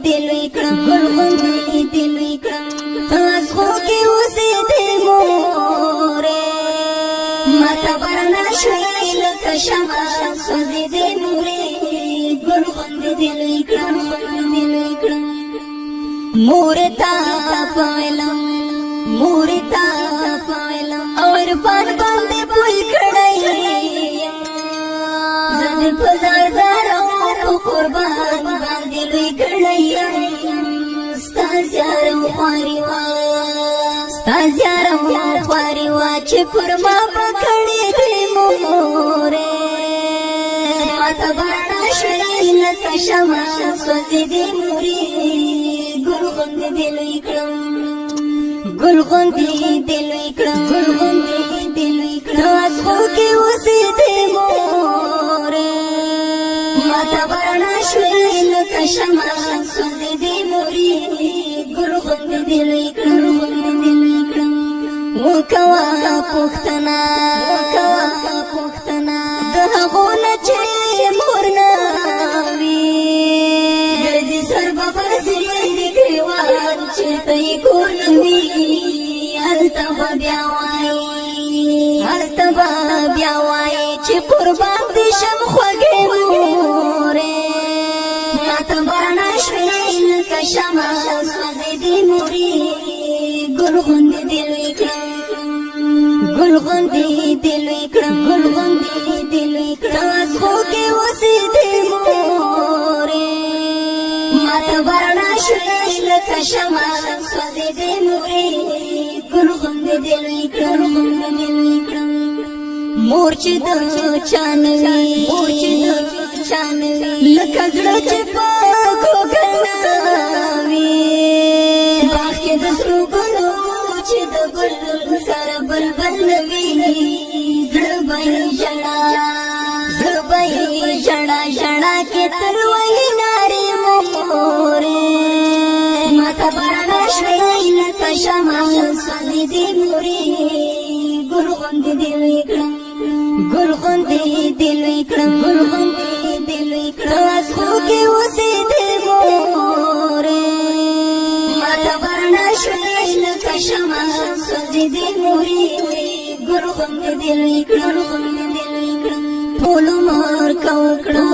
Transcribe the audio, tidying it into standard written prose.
دلوي کړم ګل غوندې دلوي کړم تاسو کې اوسې دې مورې ماته برنا شوي لکه شمع سوځې دې نورې ګل غوندې دلوي کړم دلوي کړم مورې تا پویلم مورې تا پویلم اور پان باندې پوي کړای زدې په زار زارو قربان باندې لوی کړای ستا زیارو خواري وا ستا زیارو خواري وا چې پر ما پکړې دې مورې ماته برنا شوي لکه شمع سوځې دې مورې ګل غوندې دلوي کړم ګل غوندې دلوي کړم ګل غوندې دلوي کړم تاسو کې اوسې دې مورې ماته برنا شوي لکه شمع سوځې دې مورې ګل غوندې دلوي کړم دلوي کړم وکوا پوښتنه د هغو نه چې مور نه وي ګرځي سر به فرسري ګریوان چېرته یې کور نه وي هلته به بیا وایي چې قربان دې شم خوږې مورې ماته برنا شوې لکه شمع سوځې دې مورې ګل غوندې دلوي کړم ګل غوندې دلوي کړم ګل غوندې دلوي کړم تاسو کې اوسې دې مورې ماته برنا شوې لکه شمع سوځې دې مورې ګل غوندې دلوي کړم دلوي کړم مور چې د چانوي لکه زړه چې په ګوګل وي باغ کې د سرو ګلو چې د ګل سره بلبل وي زړه به یې ژړا کې تر وهي نارې مورې ماته برنا شوې لکه شمع سوځې دې مورې ګل غوندې دلوي کړم ګل غوندې دلوي کړم ګل غوندې دلوي کړم تاسو کې اوسې دې مورې ماته برنا شوې لکه شمع سوځې دې مورې ګل غوندې دلوي کړم ټول عمر کو کړم